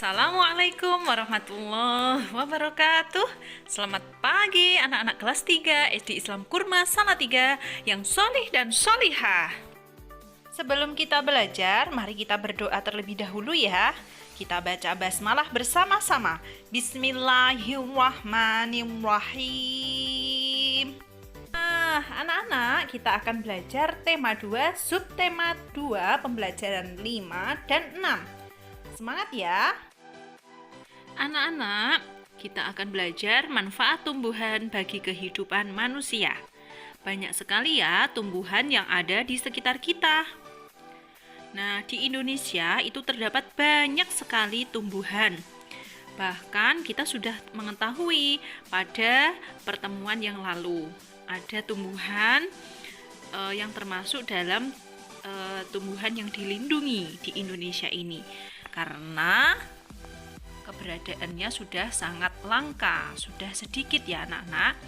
Assalamualaikum warahmatullahi wabarakatuh. Selamat pagi anak-anak kelas 3 SD Islam Kurma Salatiga yang solih dan solihah. Sebelum kita belajar, mari kita berdoa terlebih dahulu ya. Kita baca basmalah bersama-sama. Bismillahirrahmanirrahim. Anak-anak, kita akan belajar tema 2, subtema 2, pembelajaran 5 dan 6. Semangat ya. Anak-anak, kita akan belajar manfaat tumbuhan bagi kehidupan manusia. Banyak sekali ya tumbuhan yang ada di sekitar kita. Nah, di Indonesia itu terdapat banyak sekali tumbuhan. Bahkan kita sudah mengetahui pada pertemuan yang lalu. Ada tumbuhan yang termasuk dalam tumbuhan yang dilindungi di Indonesia ini. Karena keberadaannya sudah sangat langka, sudah sedikit ya anak-anak.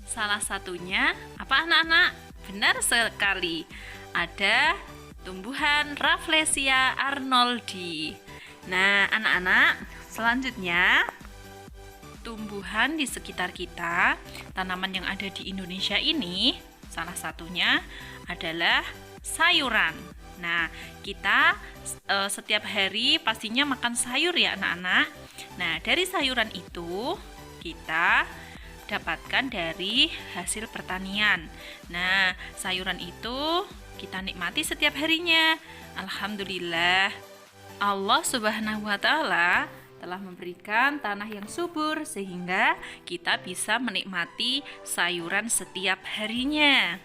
Salah satunya apa anak-anak? Benar sekali, ada tumbuhan Rafflesia arnoldi. Nah anak-anak, selanjutnya tumbuhan di sekitar kita, tanaman yang ada di Indonesia ini, salah satunya adalah sayuran. Nah, kita setiap hari pastinya makan sayur ya anak-anak. Nah, dari sayuran itu kita dapatkan dari hasil pertanian. Nah, sayuran itu kita nikmati setiap harinya. Alhamdulillah, Allah Subhanahu wa Ta'ala telah memberikan tanah yang subur sehingga kita bisa menikmati sayuran setiap harinya.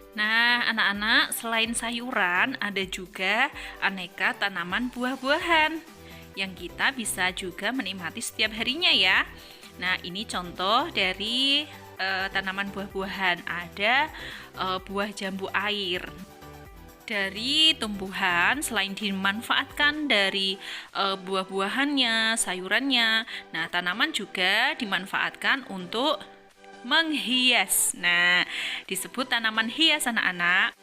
Nah, anak-anak, selain sayuran, ada juga aneka tanaman buah-buahan yang kita bisa juga menikmati setiap harinya ya. Nah, ini contoh dari tanaman buah-buahan. Ada buah jambu air. Dari tumbuhan, selain dimanfaatkan dari buah-buahannya, sayurannya, nah tanaman juga dimanfaatkan untuk menghias. Nah, disebut tanaman hias anak-anak.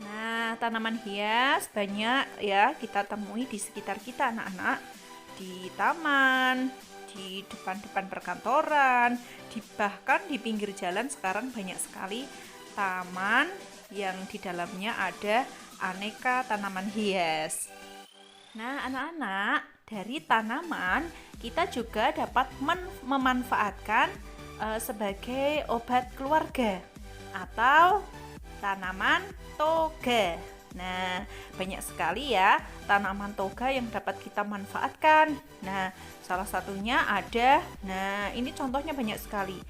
Nah, tanaman hias banyak ya kita temui di sekitar kita anak-anak. Di taman, di depan-depan perkantoran, bahkan di pinggir jalan sekarang banyak sekali taman yang di dalamnya ada aneka tanaman hias. Nah, anak-anak, dari tanaman kita juga dapat memanfaatkan sebagai obat keluarga atau tanaman toga. Nah, banyak sekali ya tanaman toga yang dapat kita manfaatkan. Nah, salah satunya ada, nah ini contohnya banyak sekali.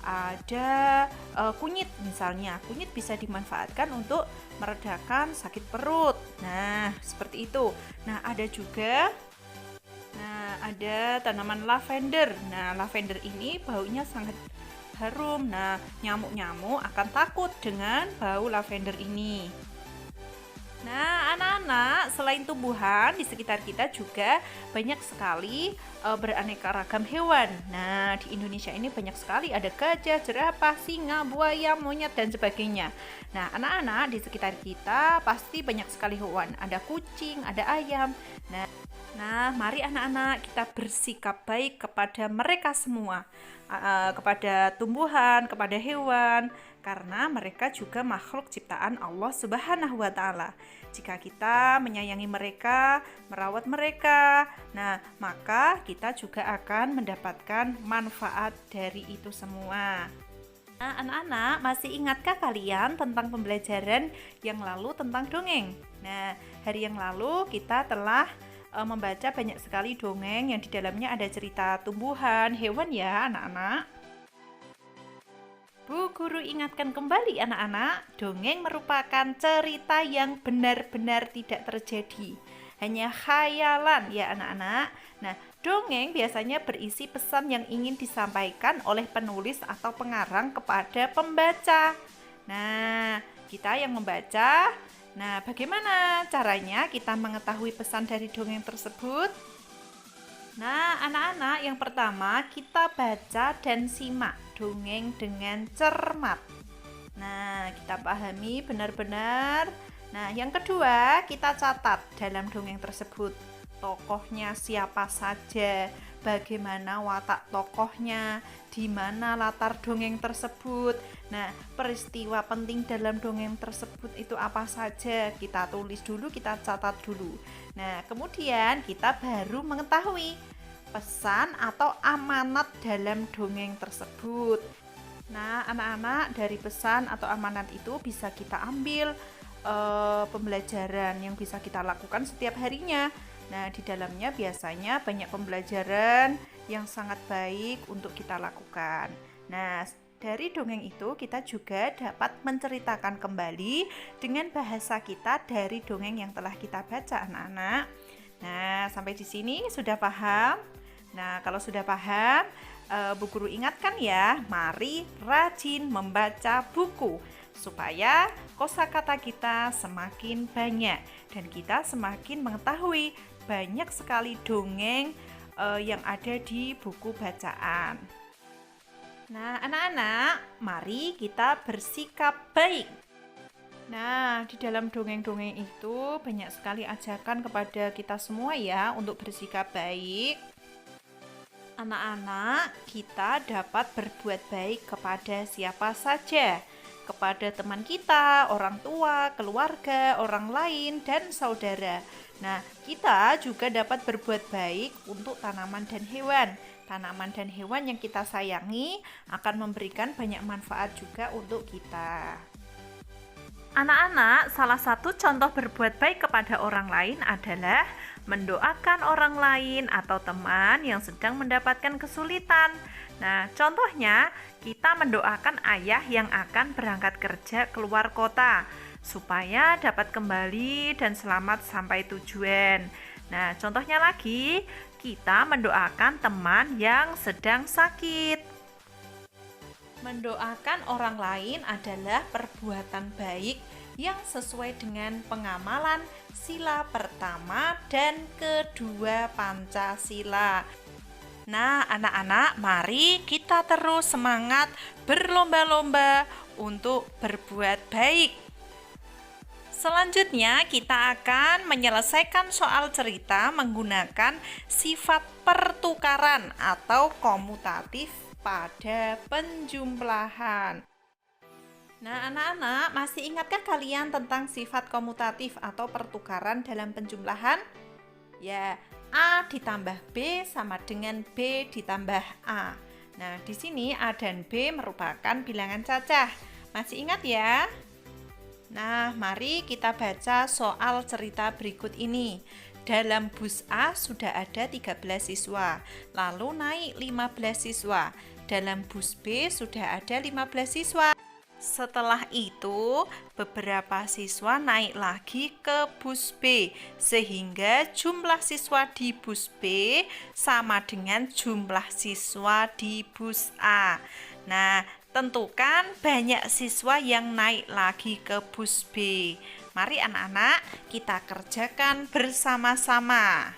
Ada kunyit misalnya. Kunyit bisa dimanfaatkan untuk meredakan sakit perut. Nah, seperti itu. Nah, ada juga ada tanaman lavender. Nah, lavender ini baunya sangat harum. Nah, nyamuk-nyamuk akan takut dengan bau lavender ini. Nah, anak-anak, selain tumbuhan di sekitar kita juga banyak sekali beraneka ragam hewan. Nah, di Indonesia ini banyak sekali ada gajah, jerapah, singa, buaya, monyet dan sebagainya. Nah, anak-anak di sekitar kita pasti banyak sekali hewan. Ada kucing, ada ayam. Nah, mari anak-anak kita bersikap baik kepada mereka semua, kepada tumbuhan, kepada hewan, karena mereka juga makhluk ciptaan Allah Subhanahu wa Ta'ala. Jika kita menyayangi mereka, merawat mereka, nah maka kita juga akan mendapatkan manfaat dari itu semua. Nah, anak-anak, masih ingatkah kalian tentang pembelajaran yang lalu tentang dongeng? Nah, hari yang lalu kita telah membaca banyak sekali dongeng yang di dalamnya ada cerita tumbuhan, hewan ya anak-anak. Bu Guru ingatkan kembali anak-anak, dongeng merupakan cerita yang benar-benar tidak terjadi, hanya khayalan ya anak-anak. Nah, dongeng biasanya berisi pesan yang ingin disampaikan oleh penulis atau pengarang kepada pembaca. Nah, kita yang membaca, nah bagaimana caranya kita mengetahui pesan dari dongeng tersebut? Nah, anak-anak, yang pertama kita baca dan simak dongeng dengan cermat. Nah, kita pahami benar-benar. Nah, yang kedua kita catat dalam dongeng tersebut. tokohnya siapa saja, bagaimana watak tokohnya, di mana latar dongeng tersebut. Nah, peristiwa penting dalam dongeng tersebut itu apa saja, kita tulis dulu, kita catat dulu. Nah, kemudian kita baru mengetahui pesan atau amanat dalam dongeng tersebut. Nah, anak-anak, dari pesan atau amanat itu bisa kita ambil pembelajaran yang bisa kita lakukan setiap harinya. Nah, di dalamnya biasanya banyak pembelajaran yang sangat baik untuk kita lakukan. Nah, dari dongeng itu kita juga dapat menceritakan kembali dengan bahasa kita dari dongeng yang telah kita baca, anak-anak. Nah, sampai di sini sudah paham? Nah, kalau sudah paham, Bu Guru ingatkan ya, mari rajin membaca buku supaya kosakata kita semakin banyak dan kita semakin mengetahui banyak sekali dongeng yang ada di buku bacaan. Nah, anak-anak, mari kita bersikap baik. Nah, di dalam dongeng-dongeng itu banyak sekali ajakan kepada kita semua ya untuk bersikap baik. Anak-anak, kita dapat berbuat baik kepada siapa saja, kepada teman kita, orang tua, keluarga, orang lain, dan saudara. Nah, kita juga dapat berbuat baik untuk tanaman dan hewan. Tanaman dan hewan yang kita sayangi akan memberikan banyak manfaat juga untuk kita. Anak-anak, salah satu contoh berbuat baik kepada orang lain adalah mendoakan orang lain atau teman yang sedang mendapatkan kesulitan. Nah, contohnya kita mendoakan ayah yang akan berangkat kerja keluar kota supaya dapat kembali dan selamat sampai tujuan. Nah, contohnya lagi, kita mendoakan teman yang sedang sakit. Mendoakan orang lain adalah perbuatan baik yang sesuai dengan pengamalan sila pertama dan kedua Pancasila. Nah, anak-anak, mari kita terus semangat berlomba-lomba untuk berbuat baik. Selanjutnya, kita akan menyelesaikan soal cerita menggunakan sifat pertukaran atau komutatif pada penjumlahan. Nah, anak-anak, masih ingatkah kalian tentang sifat komutatif atau pertukaran dalam penjumlahan? Ya, A ditambah B sama dengan B ditambah A. Nah, di sini A dan B merupakan bilangan cacah. Masih ingat ya? Nah, mari kita baca soal cerita berikut ini. Dalam bus A sudah ada 13 siswa, lalu naik 15 siswa. Dalam bus B sudah ada 15 siswa. Setelah itu, beberapa siswa naik lagi ke bus B, sehingga jumlah siswa di bus B sama dengan jumlah siswa di bus A. Nah, tentukan banyak siswa yang naik lagi ke bus B. Mari anak-anak, kita kerjakan bersama-sama.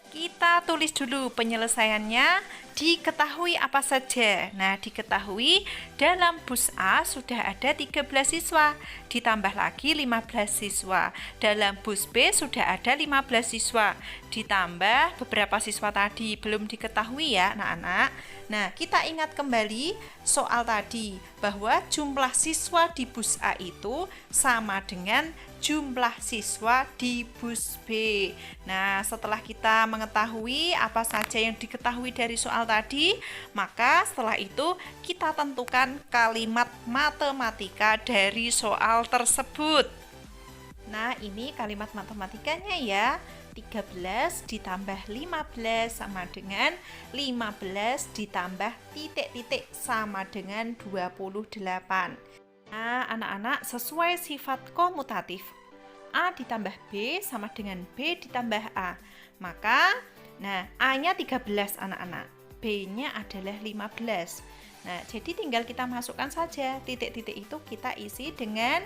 Kita tulis dulu penyelesaiannya. Diketahui apa saja? Nah, diketahui dalam bus A sudah ada 13 siswa, ditambah lagi 15 siswa. Dalam bus B sudah ada 15 siswa, ditambah beberapa siswa tadi. Belum diketahui ya, anak-anak. Nah, kita ingat kembali soal tadi bahwa jumlah siswa di bus A itu sama dengan jumlah siswa di bus B. Nah, setelah kita mengetahui apa saja yang diketahui dari soal tadi, maka setelah itu kita tentukan kalimat matematika dari soal tersebut. Nah, ini kalimat matematikanya ya. 13 ditambah 15 sama dengan 15 ditambah titik-titik sama dengan 28. Nah, anak-anak, sesuai sifat komutatif, A ditambah B sama dengan B ditambah A. Maka, nah, A-nya 13 anak-anak, B-nya adalah 15. Nah, jadi tinggal kita masukkan saja, titik-titik itu kita isi dengan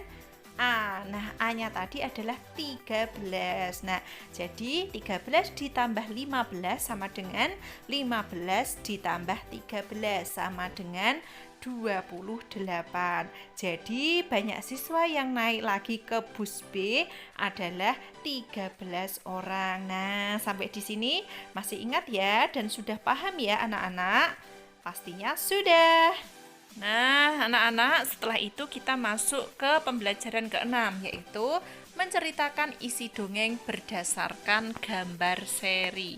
A. Nah, A-nya tadi adalah 13. Nah, jadi 13 ditambah 15 sama dengan 15 ditambah 13 sama dengan 28. Jadi banyak siswa yang naik lagi ke bus B adalah 13 orang. Nah, sampai di sini masih ingat ya dan sudah paham ya anak-anak? Pastinya sudah. Nah, anak-anak, setelah itu kita masuk ke pembelajaran ke-6, yaitu menceritakan isi dongeng berdasarkan gambar seri.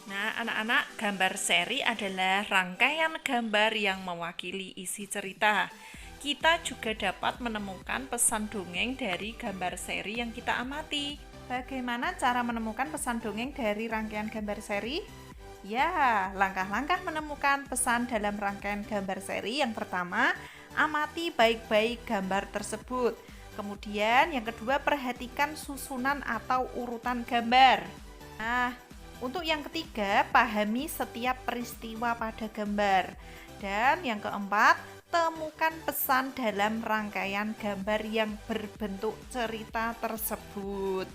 Nah, anak-anak, gambar seri adalah rangkaian gambar yang mewakili isi cerita. Kita juga dapat menemukan pesan dongeng dari gambar seri yang kita amati. Bagaimana cara menemukan pesan dongeng dari rangkaian gambar seri? Ya, langkah-langkah menemukan pesan dalam rangkaian gambar seri. Yang pertama, amati baik-baik gambar tersebut. Kemudian yang kedua, perhatikan susunan atau urutan gambar. Nah, untuk yang ketiga, pahami setiap peristiwa pada gambar. Dan yang keempat, temukan pesan dalam rangkaian gambar yang berbentuk cerita tersebut.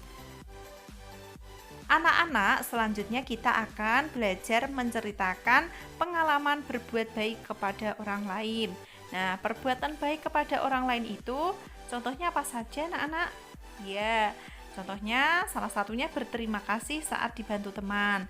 Anak-anak, selanjutnya kita akan belajar menceritakan pengalaman berbuat baik kepada orang lain. Nah, perbuatan baik kepada orang lain itu contohnya apa saja, anak-anak? Ya, contohnya salah satunya berterima kasih saat dibantu teman.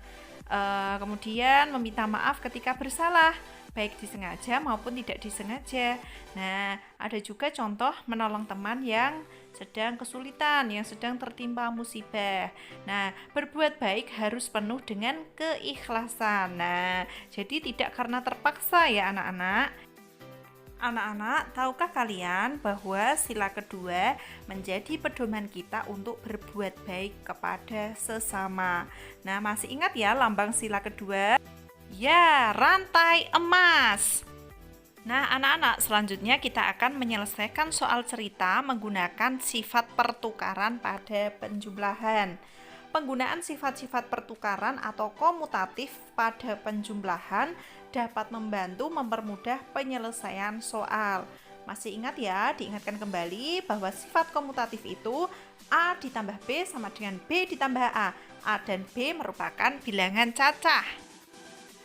Kemudian meminta maaf ketika bersalah, baik disengaja maupun tidak disengaja. Nah, ada juga contoh menolong teman yang sedang kesulitan, yang sedang tertimpa musibah. Nah, berbuat baik harus penuh dengan keikhlasan. Nah, jadi tidak karena terpaksa ya anak-anak. Anak-anak, tahukah kalian bahwa sila kedua menjadi pedoman kita untuk berbuat baik kepada sesama? Nah, masih ingat ya lambang sila kedua? Ya, rantai emas. Nah, anak-anak, selanjutnya kita akan menyelesaikan soal cerita menggunakan sifat pertukaran pada penjumlahan. Penggunaan sifat-sifat pertukaran atau komutatif pada penjumlahan dapat membantu mempermudah penyelesaian soal. Masih ingat ya, diingatkan kembali bahwa sifat komutatif itu A ditambah B sama dengan B ditambah A. A dan B merupakan bilangan cacah.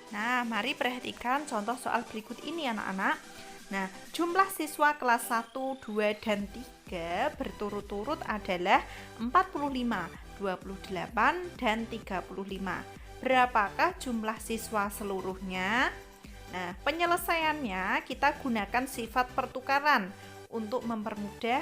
Nah, mari perhatikan contoh soal berikut ini anak-anak. Nah, jumlah siswa kelas 1, 2, dan 3 berturut-turut adalah 45, 28, dan 35. Berapakah jumlah siswa seluruhnya? Nah, penyelesaiannya kita gunakan sifat pertukaran untuk mempermudah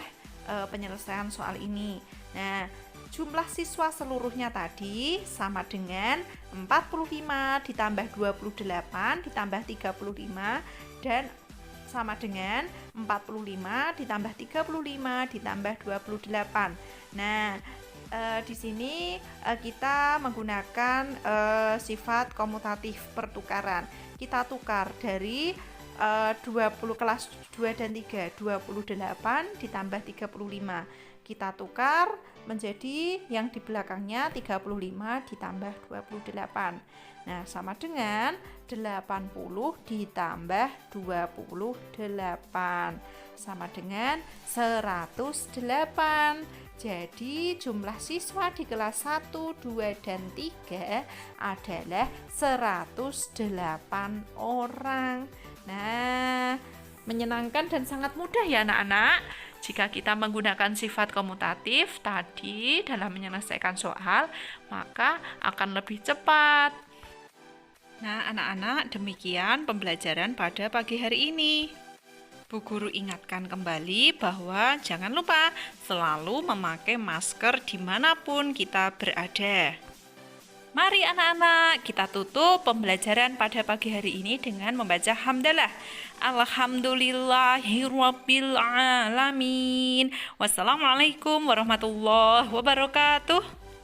penyelesaian soal ini. Nah, jumlah siswa seluruhnya tadi sama dengan 45 ditambah 28 ditambah 35 dan sama dengan 45 ditambah 35 ditambah 28. Nah, di sini kita menggunakan sifat komutatif pertukaran. Kita tukar dari 20 kelas 2 dan 3, 28 ditambah 35. Kita tukar menjadi yang di belakangnya 35 ditambah 28. Nah, sama dengan 80 ditambah 28 sama dengan 108. Jadi jumlah siswa di kelas 1, 2, dan 3 adalah 108 orang. Nah, menyenangkan dan sangat mudah ya anak-anak. Jika kita menggunakan sifat komutatif tadi dalam menyelesaikan soal, maka akan lebih cepat. Nah, anak-anak, demikian pembelajaran pada pagi hari ini. Bu Guru ingatkan kembali bahwa jangan lupa selalu memakai masker dimanapun kita berada. Mari anak-anak, kita tutup pembelajaran pada pagi hari ini dengan membaca hamdalah. Alhamdulillahirrabbilalamin. Wassalamualaikum warahmatullahi wabarakatuh.